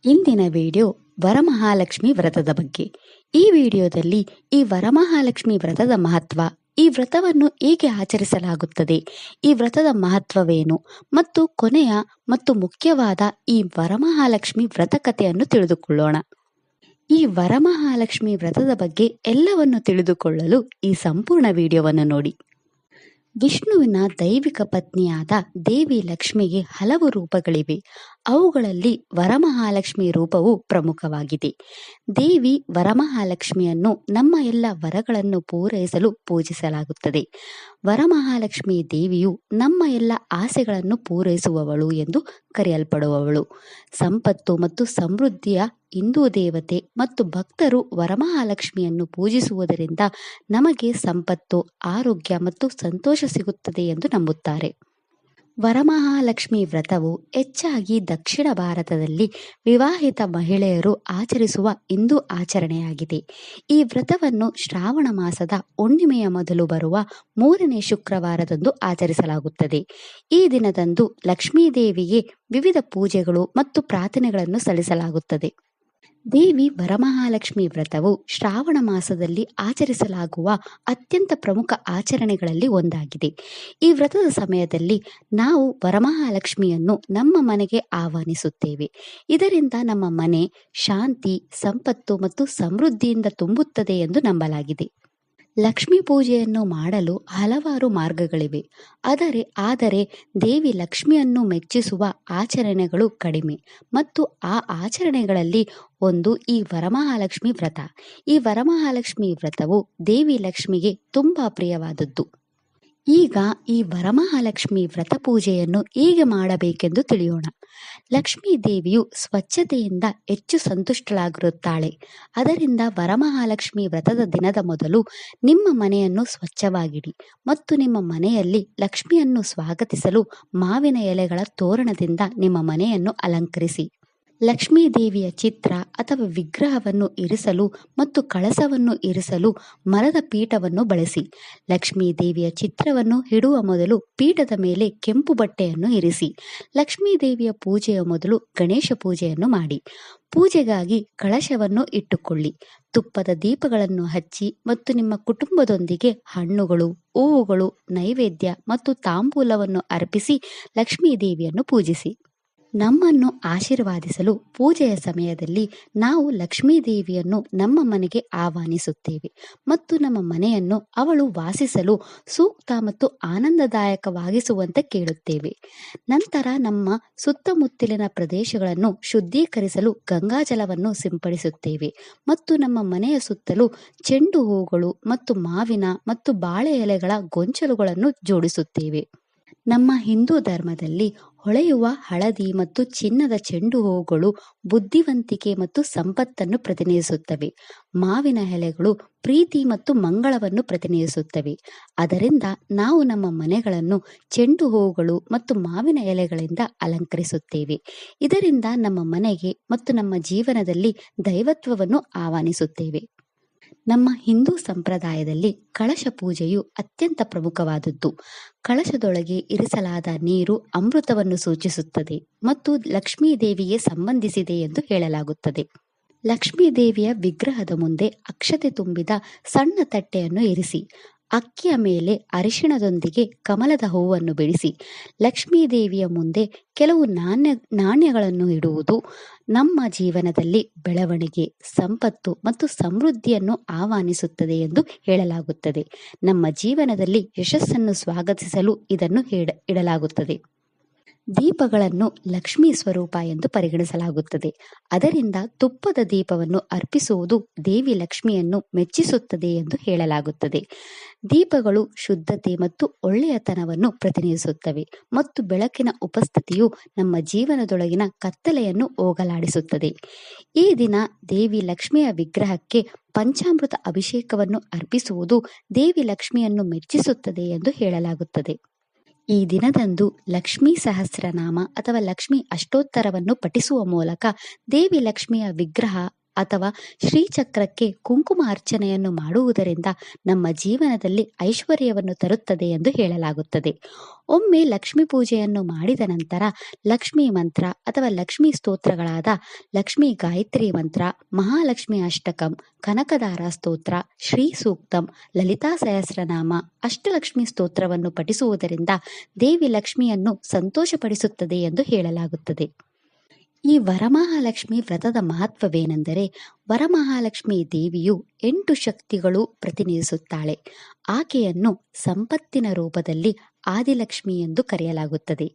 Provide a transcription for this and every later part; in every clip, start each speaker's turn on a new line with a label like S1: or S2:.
S1: ಇಂದಿನ ವಿಡಿಯೋ ವರಮಹಾಲಕ್ಷ್ಮಿ ವ್ರತದ ಬಗ್ಗೆ. ಈ ವಿಡಿಯೋದಲ್ಲಿ ಈ ವರಮಹಾಲಕ್ಷ್ಮಿ ವ್ರತದ ಮಹತ್ವ, ಈ ವ್ರತವನ್ನು ಹೇಗೆ ಆಚರಿಸಲಾಗುತ್ತದೆ, ಈ ವ್ರತದ ಮಹತ್ವವೇನು ಮತ್ತು ಕೊನೆಯ ಮತ್ತು ಮುಖ್ಯವಾದ ಈ ವರಮಹಾಲಕ್ಷ್ಮಿ ವ್ರತ ಕಥೆಯನ್ನು ತಿಳಿದುಕೊಳ್ಳೋಣ. ಈ ವರಮಹಾಲಕ್ಷ್ಮಿ ವ್ರತದ ಬಗ್ಗೆ ಎಲ್ಲವನ್ನು ತಿಳಿದುಕೊಳ್ಳಲು ಈ ಸಂಪೂರ್ಣ ವಿಡಿಯೋವನ್ನು ನೋಡಿ. ವಿಷ್ಣುವಿನ ದೈವಿಕ ಪತ್ನಿಯಾದ ದೇವಿ ಲಕ್ಷ್ಮಿಗೆ ಹಲವು ರೂಪಗಳಿವೆ. ಅವುಗಳಲ್ಲಿ ವರಮಹಾಲಕ್ಷ್ಮಿ ರೂಪವು ಪ್ರಮುಖವಾಗಿದೆ. ದೇವಿ ವರಮಹಾಲಕ್ಷ್ಮಿಯನ್ನು ನಮ್ಮ ಎಲ್ಲ ವರಗಳನ್ನು ಪೂರೈಸಲು ಪೂಜಿಸಲಾಗುತ್ತದೆ. ವರಮಹಾಲಕ್ಷ್ಮಿ ದೇವಿಯು ನಮ್ಮ ಎಲ್ಲ ಆಸೆಗಳನ್ನು ಪೂರೈಸುವವಳು ಎಂದು ಕರೆಯಲ್ಪಡುವವಳು. ಸಂಪತ್ತು ಮತ್ತು ಸಮೃದ್ಧಿಯ ಹಿಂದೂ ದೇವತೆ ಮತ್ತು ಭಕ್ತರು ವರಮಹಾಲಕ್ಷ್ಮಿಯನ್ನು ಪೂಜಿಸುವುದರಿಂದ ನಮಗೆ ಸಂಪತ್ತು, ಆರೋಗ್ಯ ಮತ್ತು ಸಂತೋಷ ಸಿಗುತ್ತದೆ ಎಂದು ನಂಬುತ್ತಾರೆ. ವರಮಹಾಲಕ್ಷ್ಮಿ ವ್ರತವು ಹೆಚ್ಚಾಗಿ ದಕ್ಷಿಣ ಭಾರತದಲ್ಲಿ ವಿವಾಹಿತ ಮಹಿಳೆಯರು ಆಚರಿಸುವ ಹಿಂದೂ ಆಚರಣೆಯಾಗಿದೆ. ಈ ವ್ರತವನ್ನು ಶ್ರಾವಣ ಮಾಸದ ಹುಣ್ಣಿಮೆಯ ಮೊದಲು ಬರುವ 3ನೇ ಶುಕ್ರವಾರದಂದು ಆಚರಿಸಲಾಗುತ್ತದೆ. ಈ ದಿನದಂದು ಲಕ್ಷ್ಮೀದೇವಿಗೆ ವಿವಿಧ ಪೂಜೆಗಳು ಮತ್ತು ಪ್ರಾರ್ಥನೆಗಳನ್ನು ಸಲ್ಲಿಸಲಾಗುತ್ತದೆ. ದೇವಿ ವರಮಹಾಲಕ್ಷ್ಮಿ ವ್ರತವು ಶ್ರಾವಣ ಮಾಸದಲ್ಲಿ ಆಚರಿಸಲಾಗುವ ಅತ್ಯಂತ ಪ್ರಮುಖ ಆಚರಣೆಗಳಲ್ಲಿ ಒಂದಾಗಿದೆ. ಈ ವ್ರತದ ಸಮಯದಲ್ಲಿ ನಾವು ವರಮಹಾಲಕ್ಷ್ಮಿಯನ್ನು ನಮ್ಮ ಮನೆಗೆ ಆಹ್ವಾನಿಸುತ್ತೇವೆ. ಇದರಿಂದ ನಮ್ಮ ಮನೆ ಶಾಂತಿ, ಸಂಪತ್ತು ಮತ್ತು ಸಮೃದ್ಧಿಯಿಂದ ತುಂಬುತ್ತದೆ ಎಂದು ನಂಬಲಾಗಿದೆ. ಲಕ್ಷ್ಮೀ ಪೂಜೆಯನ್ನು ಮಾಡಲು ಹಲವಾರು ಮಾರ್ಗಗಳಿವೆ. ಆದರೆ ದೇವಿ ಲಕ್ಷ್ಮಿಯನ್ನು ಮೆಚ್ಚಿಸುವ ಆಚರಣೆಗಳು ಕಡಿಮೆ ಮತ್ತು ಆ ಆಚರಣೆಗಳಲ್ಲಿ ಒಂದು ಈ ವರಮಹಾಲಕ್ಷ್ಮಿ ವ್ರತ. ಈ ವರಮಹಾಲಕ್ಷ್ಮಿ ವ್ರತವು ದೇವಿ ಲಕ್ಷ್ಮಿಗೆ ತುಂಬಾ ಪ್ರಿಯವಾದದ್ದು. ಈಗ ಈ ವರಮಹಾಲಕ್ಷ್ಮಿ ವ್ರತ ಪೂಜೆಯನ್ನು ಹೇಗೆ ಮಾಡಬೇಕೆಂದು ತಿಳಿಯೋಣ. ಲಕ್ಷ್ಮೀ ದೇವಿಯು ಸ್ವಚ್ಛತೆಯಿಂದ ಹೆಚ್ಚು ಸಂತುಷ್ಟಳಾಗಿರುತ್ತಾಳೆ. ಅದರಿಂದ ವರಮಹಾಲಕ್ಷ್ಮಿ ವ್ರತದ ದಿನದ ಮೊದಲು ನಿಮ್ಮ ಮನೆಯನ್ನು ಸ್ವಚ್ಛವಾಗಿಡಿ ಮತ್ತು ನಿಮ್ಮ ಮನೆಯಲ್ಲಿ ಲಕ್ಷ್ಮಿಯನ್ನು ಸ್ವಾಗತಿಸಲು ಮಾವಿನ ಎಲೆಗಳ ತೋರಣದಿಂದ ನಿಮ್ಮ ಮನೆಯನ್ನು ಅಲಂಕರಿಸಿ. ಲಕ್ಷ್ಮೀ ದೇವಿಯ ಚಿತ್ರ ಅಥವಾ ವಿಗ್ರಹವನ್ನು ಇರಿಸಲು ಮತ್ತು ಕಳಸವನ್ನು ಇರಿಸಲು ಮರದ ಪೀಠವನ್ನು ಬಳಸಿ. ಲಕ್ಷ್ಮೀ ದೇವಿಯ ಚಿತ್ರವನ್ನು ಇಡುವ ಮೊದಲು ಪೀಠದ ಮೇಲೆ ಕೆಂಪು ಬಟ್ಟೆಯನ್ನು ಇರಿಸಿ. ಲಕ್ಷ್ಮೀ ದೇವಿಯ ಪೂಜೆಯ ಮೊದಲು ಗಣೇಶ ಪೂಜೆಯನ್ನು ಮಾಡಿ. ಪೂಜೆಗಾಗಿ ಕಳಶವನ್ನು ಇಟ್ಟುಕೊಳ್ಳಿ. ತುಪ್ಪದ ದೀಪಗಳನ್ನು ಹಚ್ಚಿ ಮತ್ತು ನಿಮ್ಮ ಕುಟುಂಬದೊಂದಿಗೆ ಹಣ್ಣುಗಳು, ಹೂವುಗಳು, ನೈವೇದ್ಯ ಮತ್ತು ತಾಂಬೂಲವನ್ನು ಅರ್ಪಿಸಿ ಲಕ್ಷ್ಮೀ ದೇವಿಯನ್ನು ಪೂಜಿಸಿ. ನಮ್ಮನ್ನು ಆಶೀರ್ವಾದಿಸಲು ಪೂಜೆಯ ಸಮಯದಲ್ಲಿ ನಾವು ಲಕ್ಷ್ಮೀ ದೇವಿಯನ್ನು ನಮ್ಮ ಮನೆಗೆ ಆಹ್ವಾನಿಸುತ್ತೇವೆ ಮತ್ತು ನಮ್ಮ ಮನೆಯನ್ನು ಅವಳು ವಾಸಿಸಲು ಸೂಕ್ತ ಮತ್ತು ಆನಂದದಾಯಕವಾಗಿಸುವಂತೆ ಕೇಳುತ್ತೇವೆ. ನಂತರ ನಮ್ಮ ಸುತ್ತಮುತ್ತಲಿನ ಪ್ರದೇಶಗಳನ್ನು ಶುದ್ಧೀಕರಿಸಲು ಗಂಗಾಜಲವನ್ನು ಸಿಂಪಡಿಸುತ್ತೇವೆ ಮತ್ತು ನಮ್ಮ ಮನೆಯ ಸುತ್ತಲೂ ಚೆಂಡು ಹೂಗಳು ಮತ್ತು ಮಾವಿನ ಮತ್ತು ಬಾಳೆ ಎಲೆಗಳ ಗೊಂಚಲುಗಳನ್ನು ಜೋಡಿಸುತ್ತೇವೆ. ನಮ್ಮ ಹಿಂದೂ ಧರ್ಮದಲ್ಲಿ ಹೊಳೆಯುವ ಹಳದಿ ಮತ್ತು ಚಿನ್ನದ ಚೆಂಡು ಹೂಗಳು ಬುದ್ಧಿವಂತಿಕೆ ಮತ್ತು ಸಂಪತ್ತನ್ನು ಪ್ರತಿನಿಧಿಸುತ್ತವೆ. ಮಾವಿನ ಎಲೆಗಳು ಪ್ರೀತಿ ಮತ್ತು ಮಂಗಳವನ್ನು ಪ್ರತಿನಿಧಿಸುತ್ತವೆ. ಅದರಿಂದ ನಾವು ನಮ್ಮ ಮನೆಗಳನ್ನು ಚೆಂಡು ಹೂಗಳು ಮತ್ತು ಮಾವಿನ ಎಲೆಗಳಿಂದ ಅಲಂಕರಿಸುತ್ತೇವೆ. ಇದರಿಂದ ನಮ್ಮ ಮನೆಗೆ ಮತ್ತು ನಮ್ಮ ಜೀವನದಲ್ಲಿ ದೈವತ್ವವನ್ನು ಆಹ್ವಾನಿಸುತ್ತೇವೆ. ನಮ್ಮ ಹಿಂದೂ ಸಂಪ್ರದಾಯದಲ್ಲಿ ಕಳಶ ಪೂಜೆಯು ಅತ್ಯಂತ ಪ್ರಮುಖವಾದದ್ದು. ಕಳಶದೊಳಗೆ ಇರಿಸಲಾದ ನೀರು ಅಮೃತವನ್ನು ಸೂಚಿಸುತ್ತದೆ ಮತ್ತು ಲಕ್ಷ್ಮೀ ದೇವಿಗೆ ಸಂಬಂಧಿಸಿದೆ ಎಂದು ಹೇಳಲಾಗುತ್ತದೆ. ಲಕ್ಷ್ಮೀ ದೇವಿಯ ವಿಗ್ರಹದ ಮುಂದೆ ಅಕ್ಷತೆ ತುಂಬಿದ ಸಣ್ಣ ತಟ್ಟೆಯನ್ನು ಇರಿಸಿ. ಅಕ್ಕಿಯ ಮೇಲೆ ಅರಿಶಿಣದೊಂದಿಗೆ ಕಮಲದ ಹೂವನ್ನು ಬಿಡಿಸಿ. ಲಕ್ಷ್ಮೀ ದೇವಿಯ ಮುಂದೆ ಕೆಲವು ನಾಣ್ಯಗಳನ್ನು ಇಡುವುದು ನಮ್ಮ ಜೀವನದಲ್ಲಿ ಬೆಳವಣಿಗೆ, ಸಂಪತ್ತು ಮತ್ತು ಸಮೃದ್ಧಿಯನ್ನು ಆಹ್ವಾನಿಸುತ್ತದೆ ಎಂದು ಹೇಳಲಾಗುತ್ತದೆ. ನಮ್ಮ ಜೀವನದಲ್ಲಿ ಯಶಸ್ಸನ್ನು ಸ್ವಾಗತಿಸಲು ಇದನ್ನು ಇಡಲಾಗುತ್ತದೆ. ದೀಪಗಳನ್ನು ಲಕ್ಷ್ಮೀ ಸ್ವರೂಪ ಎಂದು ಪರಿಗಣಿಸಲಾಗುತ್ತದೆ. ಅದರಿಂದ ತುಪ್ಪದ ದೀಪವನ್ನು ಅರ್ಪಿಸುವುದು ದೇವಿ ಲಕ್ಷ್ಮಿಯನ್ನು ಮೆಚ್ಚಿಸುತ್ತದೆ ಎಂದು ಹೇಳಲಾಗುತ್ತದೆ. ದೀಪಗಳು ಶುದ್ಧತೆ ಮತ್ತು ಒಳ್ಳೆಯತನವನ್ನು ಪ್ರತಿನಿಧಿಸುತ್ತವೆ ಮತ್ತು ಬೆಳಕಿನ ಉಪಸ್ಥಿತಿಯು ನಮ್ಮ ಜೀವನದೊಳಗಿನ ಕತ್ತಲೆಯನ್ನು ಹೋಗಲಾಡಿಸುತ್ತದೆ. ಈ ದಿನ ದೇವಿ ಲಕ್ಷ್ಮಿಯ ವಿಗ್ರಹಕ್ಕೆ ಪಂಚಾಮೃತ ಅಭಿಷೇಕವನ್ನು ಅರ್ಪಿಸುವುದು ದೇವಿ ಲಕ್ಷ್ಮಿಯನ್ನು ಮೆಚ್ಚಿಸುತ್ತದೆ ಎಂದು ಹೇಳಲಾಗುತ್ತದೆ. ಈ ದಿನದಂದು ಲಕ್ಷ್ಮೀ ಸಹಸ್ರನಾಮ ಅಥವಾ ಲಕ್ಷ್ಮೀ ಅಷ್ಟೋತ್ತರವನ್ನು ಪಠಿಸುವ ಮೂಲಕ ದೇವಿ ಲಕ್ಷ್ಮಿಯ ವಿಗ್ರಹ ಅಥವಾ ಶ್ರೀಚಕ್ರಕ್ಕೆ ಕುಂಕುಮ ಅರ್ಚನೆಯನ್ನು ಮಾಡುವುದರಿಂದ ನಮ್ಮ ಜೀವನದಲ್ಲಿ ಐಶ್ವರ್ಯವನ್ನು ತರುತ್ತದೆ ಎಂದು ಹೇಳಲಾಗುತ್ತದೆ. ಒಮ್ಮೆ ಲಕ್ಷ್ಮೀ ಪೂಜೆಯನ್ನು ಮಾಡಿದ ನಂತರ ಲಕ್ಷ್ಮೀ ಮಂತ್ರ ಅಥವಾ ಲಕ್ಷ್ಮೀ ಸ್ತೋತ್ರಗಳಾದ ಲಕ್ಷ್ಮೀ ಗಾಯತ್ರಿ ಮಂತ್ರ, ಮಹಾಲಕ್ಷ್ಮಿ ಅಷ್ಟಕಂ, ಕನಕದಾರ ಸ್ತೋತ್ರ, ಶ್ರೀ ಸೂಕ್ತಂ, ಲಲಿತಾ ಸಹಸ್ರನಾಮ, ಅಷ್ಟಲಕ್ಷ್ಮಿ ಸ್ತೋತ್ರವನ್ನು ಪಠಿಸುವುದರಿಂದ ದೇವಿ ಲಕ್ಷ್ಮಿಯನ್ನು ಸಂತೋಷಪಡಿಸುತ್ತದೆ ಎಂದು ಹೇಳಲಾಗುತ್ತದೆ. ಈ ವರಮಹಾಲಕ್ಷ್ಮಿ ವ್ರತದ ಮಹತ್ವವೇನೆಂದರೆ, ವರಮಹಾಲಕ್ಷ್ಮಿ ದೇವಿಯು 8 ಶಕ್ತಿಗಳು ಪ್ರತಿನಿಧಿಸುತ್ತಾಳೆ. ಆಕೆಯನ್ನು ಸಂಪತ್ತಿನ ರೂಪದಲ್ಲಿ ಆದಿಲಕ್ಷ್ಮಿ ಎಂದು ಕರೆಯಲಾಗುತ್ತದೆ.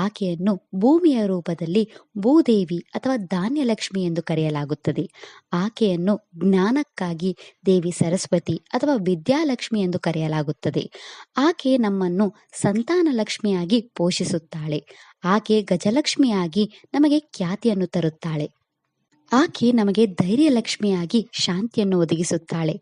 S1: ಆಕೆಯನ್ನು ಭೂಮಿಯ ರೂಪದಲ್ಲಿ ಭೂದೇವಿ ಅಥವಾ ಧಾನ್ಯಲಕ್ಷ್ಮಿ ಎಂದು ಕರೆಯಲಾಗುತ್ತದೆ. ಆಕೆಯನ್ನು ಜ್ಞಾನಕ್ಕಾಗಿ ದೇವಿ ಸರಸ್ವತಿ ಅಥವಾ ವಿದ್ಯಾಲಕ್ಷ್ಮಿ ಎಂದು ಕರೆಯಲಾಗುತ್ತದೆ. ಆಕೆ ನಮ್ಮನ್ನು ಸಂತಾನ ಲಕ್ಷ್ಮಿಯಾಗಿ ಪೋಷಿಸುತ್ತಾಳೆ. ಆಕೆ ಗಜಲಕ್ಷ್ಮಿಯಾಗಿ ನಮಗೆ ಖ್ಯಾತಿಯನ್ನು ತರುತ್ತಾಳೆ. ಆಕೆ ನಮಗೆ ಧೈರ್ಯ ಲಕ್ಷ್ಮಿಯಾಗಿ ಶಾಂತಿಯನ್ನು ಒದಗಿಸುತ್ತಾಳೆ.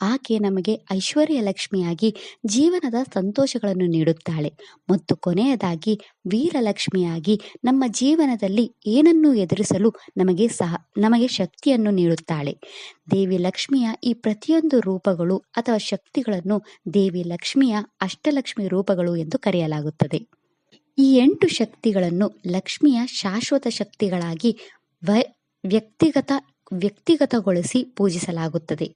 S1: ಆಕೆ ನಮಗೆ ಐಶ್ವರ್ಯ ಲಕ್ಷ್ಮಿಯಾಗಿ ಜೀವನದ ಸಂತೋಷಗಳನ್ನು ನೀಡುತ್ತಾಳೆ. ಮತ್ತು ಕೊನೆಯದಾಗಿ ವೀರಲಕ್ಷ್ಮಿಯಾಗಿ ನಮ್ಮ ಜೀವನದಲ್ಲಿ ಏನನ್ನೂ ಎದುರಿಸಲು ನಮಗೆ ಶಕ್ತಿಯನ್ನು ನೀಡುತ್ತಾಳೆ. ದೇವಿ ಲಕ್ಷ್ಮಿಯ ಈ ಪ್ರತಿಯೊಂದು ರೂಪಗಳು ಅಥವಾ ಶಕ್ತಿಗಳನ್ನು ದೇವಿ ಲಕ್ಷ್ಮಿಯ ಅಷ್ಟಲಕ್ಷ್ಮಿ ರೂಪಗಳು ಎಂದು ಕರೆಯಲಾಗುತ್ತದೆ. ಈ 8 ಶಕ್ತಿಗಳನ್ನು ಲಕ್ಷ್ಮಿಯ ಶಾಶ್ವತ ಶಕ್ತಿಗಳಾಗಿ ವ್ಯಕ್ತಿಗತಗೊಳಿಸಿ ಪೂಜಿಸಲಾಗುತ್ತದೆ.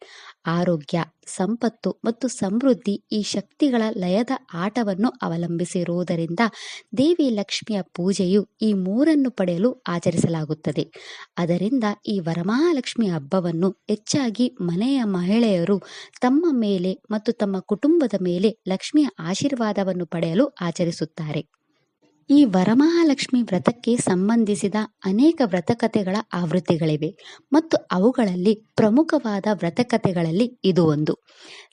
S1: ಆರೋಗ್ಯ, ಸಂಪತ್ತು ಮತ್ತು ಸಮೃದ್ಧಿ ಈ ಶಕ್ತಿಗಳ ಲಯದ ಆಟವನ್ನು ಅವಲಂಬಿಸಿರುವುದರಿಂದ ದೇವಿ ಲಕ್ಷ್ಮಿಯ ಪೂಜೆಯು ಈ 3 ಪಡೆಯಲು ಆಚರಿಸಲಾಗುತ್ತದೆ. ಅದರಿಂದ ಈ ವರಮಹಾಲಕ್ಷ್ಮಿ ಹಬ್ಬವನ್ನು ಹೆಚ್ಚಾಗಿ ಮನೆಯ ಮಹಿಳೆಯರು ತಮ್ಮ ಮೇಲೆ ಮತ್ತು ತಮ್ಮ ಕುಟುಂಬದ ಮೇಲೆ ಲಕ್ಷ್ಮಿಯ ಆಶೀರ್ವಾದವನ್ನು ಪಡೆಯಲು ಆಚರಿಸುತ್ತಾರೆ. ಈ ವರಮಹಾಲಕ್ಷ್ಮಿ ವ್ರತಕ್ಕೆ ಸಂಬಂಧಿಸಿದ ಅನೇಕ ವ್ರತಕಥೆಗಳ ಆವೃತ್ತಿಗಳಿವೆ ಮತ್ತು ಅವುಗಳಲ್ಲಿ ಪ್ರಮುಖವಾದ ವ್ರತಕಥೆಗಳಲ್ಲಿ ಇದು ಒಂದು.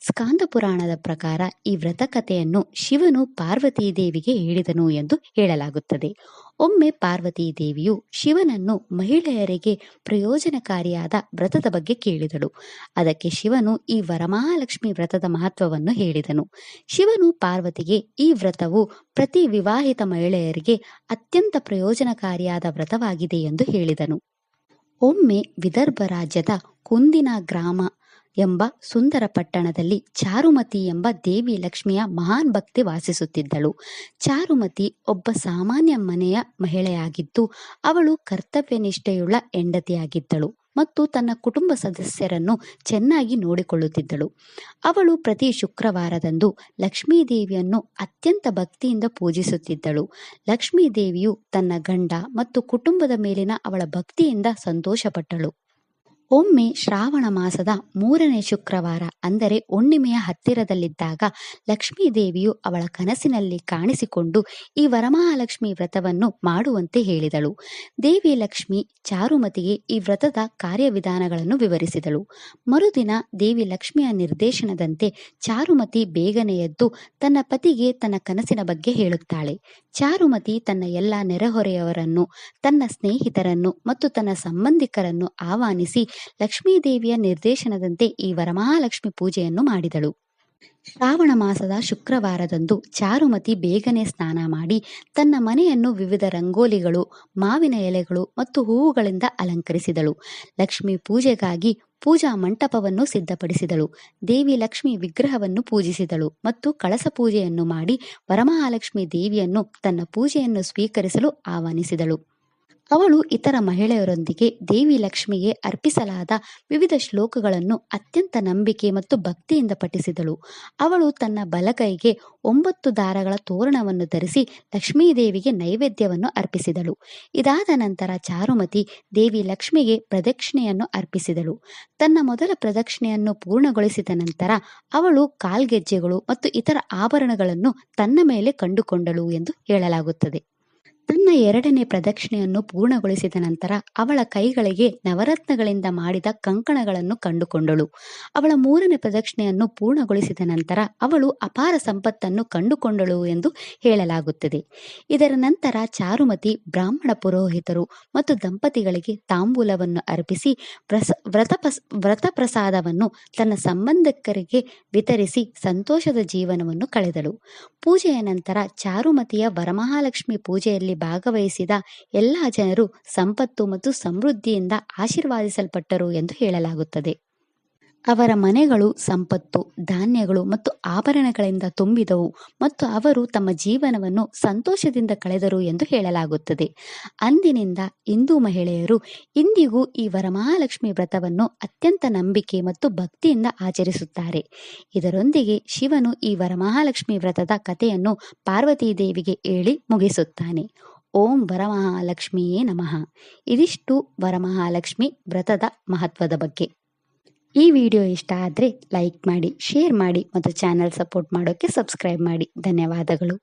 S1: ಸ್ಕಾಂದ ಪುರಾಣದ ಪ್ರಕಾರ ಈ ವ್ರತಕಥೆಯನ್ನು ಶಿವನು ಪಾರ್ವತೀ ದೇವಿಗೆ ಹೇಳಿದನು ಎಂದು ಹೇಳಲಾಗುತ್ತದೆ. ಒಮ್ಮೆ ಪಾರ್ವತೀ ದೇವಿಯು ಶಿವನನ್ನು ಮಹಿಳೆಯರಿಗೆ ಪ್ರಯೋಜನಕಾರಿಯಾದ ವ್ರತದ ಬಗ್ಗೆ ಕೇಳಿದಳು. ಅದಕ್ಕೆ ಶಿವನು ಈ ವರಮಹಾಲಕ್ಷ್ಮಿ ವ್ರತದ ಮಹತ್ವವನ್ನು ಹೇಳಿದನು. ಶಿವನು ಪಾರ್ವತಿಗೆ ಈ ವ್ರತವು ಪ್ರತಿ ವಿವಾಹಿತ ಮಹಿಳೆಯರಿಗೆ ಅತ್ಯಂತ ಪ್ರಯೋಜನಕಾರಿಯಾದ ವ್ರತವಾಗಿದೆ ಎಂದು ಹೇಳಿದನು. ಒಮ್ಮೆ ವಿದರ್ಭ ರಾಜ್ಯದ ಕುಂದಿನ ಗ್ರಾಮ ಎಂಬ ಸುಂದರ ಪಟ್ಟಣದಲ್ಲಿ ಚಾರುಮತಿ ಎಂಬ ದೇವಿ ಲಕ್ಷ್ಮಿಯ ಮಹಾನ್ ಭಕ್ತಿ ವಾಸಿಸುತ್ತಿದ್ದಳು. ಚಾರುಮತಿ ಒಬ್ಬ ಸಾಮಾನ್ಯ ಮನೆಯ ಮಹಿಳೆಯಾಗಿದ್ದು, ಅವಳು ಕರ್ತವ್ಯ ನಿಷ್ಠೆಯುಳ್ಳ ಹೆಂಡತಿಯಾಗಿದ್ದಳು ಮತ್ತು ತನ್ನ ಕುಟುಂಬ ಸದಸ್ಯರನ್ನು ಚೆನ್ನಾಗಿ ನೋಡಿಕೊಳ್ಳುತ್ತಿದ್ದಳು. ಅವಳು ಪ್ರತಿ ಶುಕ್ರವಾರದಂದು ಲಕ್ಷ್ಮೀದೇವಿಯನ್ನು ಅತ್ಯಂತ ಭಕ್ತಿಯಿಂದ ಪೂಜಿಸುತ್ತಿದ್ದಳು. ಲಕ್ಷ್ಮೀದೇವಿಯು ತನ್ನ ಗಂಡ ಮತ್ತು ಕುಟುಂಬದ ಮೇಲಿನ ಅವಳ ಭಕ್ತಿಯಿಂದ ಸಂತೋಷಪಟ್ಟಳು. ಒಮ್ಮೆ ಶ್ರಾವಣ ಮಾಸದ 3ನೇ ಶುಕ್ರವಾರ ಅಂದರೆ ಹುಣ್ಣಿಮೆಯ ಹತ್ತಿರದಲ್ಲಿದ್ದಾಗ ಲಕ್ಷ್ಮೀದೇವಿಯು ಅವಳ ಕನಸಿನಲ್ಲಿ ಕಾಣಿಸಿಕೊಂಡು ಈ ವರಮಹಾಲಕ್ಷ್ಮಿ ವ್ರತವನ್ನು ಮಾಡುವಂತೆ ಹೇಳಿದಳು. ದೇವಿ ಲಕ್ಷ್ಮಿ ಚಾರುಮತಿಗೆ ಈ ವ್ರತದ ಕಾರ್ಯವಿಧಾನಗಳನ್ನು ವಿವರಿಸಿದಳು. ಮರುದಿನ ದೇವಿ ಲಕ್ಷ್ಮಿಯ ನಿರ್ದೇಶನದಂತೆ ಚಾರುಮತಿ ಬೇಗನೆ ಎದ್ದು ತನ್ನ ಪತಿಗೆ ತನ್ನ ಕನಸಿನ ಬಗ್ಗೆ ಹೇಳುತ್ತಾಳೆ. ಚಾರುಮತಿ ತನ್ನ ಎಲ್ಲ ನೆರೆಹೊರೆಯವರನ್ನು, ತನ್ನ ಸ್ನೇಹಿತರನ್ನು ಮತ್ತು ತನ್ನ ಸಂಬಂಧಿಕರನ್ನು ಆಹ್ವಾನಿಸಿ ಲಕ್ಷ್ಮೀದೇವಿಯ ನಿರ್ದೇಶನದಂತೆ ಈ ವರಮಹಾಲಕ್ಷ್ಮಿ ಪೂಜೆಯನ್ನು ಮಾಡಿದಳು. ಶ್ರಾವಣ ಮಾಸದ ಶುಕ್ರವಾರದಂದು ಚಾರುಮತಿ ಬೇಗನೆ ಸ್ನಾನ ಮಾಡಿ ತನ್ನ ಮನೆಯನ್ನು ವಿವಿಧ ರಂಗೋಲಿಗಳು, ಮಾವಿನ ಎಲೆಗಳು ಮತ್ತು ಹೂವುಗಳಿಂದ ಅಲಂಕರಿಸಿದಳು. ಲಕ್ಷ್ಮೀ ಪೂಜೆಗಾಗಿ ಪೂಜಾ ಮಂಟಪವನ್ನು ಸಿದ್ಧಪಡಿಸಿದಳು. ದೇವಿ ಲಕ್ಷ್ಮಿ ವಿಗ್ರಹವನ್ನು ಪೂಜಿಸಿದಳು ಮತ್ತು ಕಳಸ ಪೂಜೆಯನ್ನು ಮಾಡಿ ವರಮಹಾಲಕ್ಷ್ಮಿ ದೇವಿಯನ್ನು ತನ್ನ ಪೂಜೆಯನ್ನು ಸ್ವೀಕರಿಸಲು ಆಹ್ವಾನಿಸಿದಳು. ಅವಳು ಇತರ ಮಹಿಳೆಯರೊಂದಿಗೆ ದೇವಿ ಲಕ್ಷ್ಮಿಗೆ ಅರ್ಪಿಸಲಾದ ವಿವಿಧ ಶ್ಲೋಕಗಳನ್ನು ಅತ್ಯಂತ ನಂಬಿಕೆ ಮತ್ತು ಭಕ್ತಿಯಿಂದ ಪಠಿಸಿದಳು. ಅವಳು ತನ್ನ ಬಲಗೈಗೆ 9 ದಾರಗಳ ತೋರಣವನ್ನು ಧರಿಸಿ ಲಕ್ಷ್ಮೀದೇವಿಗೆ ನೈವೇದ್ಯವನ್ನು ಅರ್ಪಿಸಿದಳು. ಇದಾದ ನಂತರ ಚಾರುಮತಿ ದೇವಿ ಲಕ್ಷ್ಮಿಗೆ ಪ್ರದಕ್ಷಿಣೆಯನ್ನು ಅರ್ಪಿಸಿದಳು. ತನ್ನ ಮೊದಲ ಪ್ರದಕ್ಷಿಣೆಯನ್ನು ಪೂರ್ಣಗೊಳಿಸಿದ ನಂತರ ಅವಳು ಕಾಲ್ಗೆಜ್ಜೆಗಳು ಮತ್ತು ಇತರ ಆಭರಣಗಳನ್ನು ತನ್ನ ಮೇಲೆ ಕಂಡುಕೊಂಡಳು ಎಂದು ಹೇಳಲಾಗುತ್ತದೆ. ತನ್ನ 2ನೇ ಪ್ರದಕ್ಷಿಣೆಯನ್ನು ಪೂರ್ಣಗೊಳಿಸಿದ ನಂತರ ಅವಳ ಕೈಗಳಿಗೆ ನವರತ್ನಗಳಿಂದ ಮಾಡಿದ ಕಂಕಣಗಳನ್ನು ಕಂಡುಕೊಂಡಳು. ಅವಳ 3ನೇ ಪ್ರದಕ್ಷಿಣೆಯನ್ನು ಪೂರ್ಣಗೊಳಿಸಿದ ನಂತರ ಅವಳು ಅಪಾರ ಸಂಪತ್ತನ್ನು ಕಂಡುಕೊಂಡಳು ಎಂದು ಹೇಳಲಾಗುತ್ತದೆ. ಇದರ ನಂತರ ಚಾರುಮತಿ ಬ್ರಾಹ್ಮಣ ಪುರೋಹಿತರು ಮತ್ತು ದಂಪತಿಗಳಿಗೆ ತಾಂಬೂಲವನ್ನು ಅರ್ಪಿಸಿ ವ್ರತ ಪ್ರಸಾದವನ್ನು ತನ್ನ ಸಂಬಂಧಿಕರಿಗೆ ವಿತರಿಸಿ ಸಂತೋಷದ ಜೀವನವನ್ನು ಕಳೆದಳು. ಪೂಜೆಯ ನಂತರ ಚಾರುಮತಿಯ ವರಮಹಾಲಕ್ಷ್ಮಿ ಪೂಜೆಯಲ್ಲಿ ವ್ರತದಲ್ಲಿ ಭಾಗವಹಿಸಿದ ಎಲ್ಲ ಜನರು ಸಂಪತ್ತು ಮತ್ತು ಸಮೃದ್ಧಿಯಿಂದ ಆಶೀರ್ವಾದಿಸಲ್ಪಟ್ಟರು ಎಂದು ಹೇಳಲಾಗುತ್ತದೆ. ಅವರ ಮನೆಗಳು ಸಂಪತ್ತು, ಧಾನ್ಯಗಳು ಮತ್ತು ಆಭರಣಗಳಿಂದ ತುಂಬಿದವು ಮತ್ತು ಅವರು ತಮ್ಮ ಜೀವನವನ್ನು ಸಂತೋಷದಿಂದ ಕಳೆದರು ಎಂದು ಹೇಳಲಾಗುತ್ತದೆ. ಅಂದಿನಿಂದ ಹಿಂದೂ ಮಹಿಳೆಯರು ಇಂದಿಗೂ ಈ ವರಮಹಾಲಕ್ಷ್ಮಿ ವ್ರತವನ್ನು ಅತ್ಯಂತ ನಂಬಿಕೆ ಮತ್ತು ಭಕ್ತಿಯಿಂದ ಆಚರಿಸುತ್ತಾರೆ. ಇದರೊಂದಿಗೆ ಶಿವನು ಈ ವರಮಹಾಲಕ್ಷ್ಮಿ ವ್ರತದ ಕಥೆಯನ್ನು ಪಾರ್ವತೀ ದೇವಿಗೆ ಹೇಳಿ ಮುಗಿಸುತ್ತಾನೆ. ಓಂ ವರಮಹಾಲಕ್ಷ್ಮಿಯೇ ನಮಃ. ಇದಿಷ್ಟು ವರಮಹಾಲಕ್ಷ್ಮಿ ವ್ರತದ ಮಹತ್ವದ ಬಗ್ಗೆ. ಈ ವಿಡಿಯೋ ಇಷ್ಟ ಆದರೆ ಲೈಕ್ ಮಾಡಿ, ಶೇರ್ ಮಾಡಿ ಮತ್ತು ಚಾನಲ್ ಸಪೋರ್ಟ್ ಮಾಡೋಕ್ಕೆ ಸಬ್ಸ್ಕ್ರೈಬ್ ಮಾಡಿ. ಧನ್ಯವಾದಗಳು.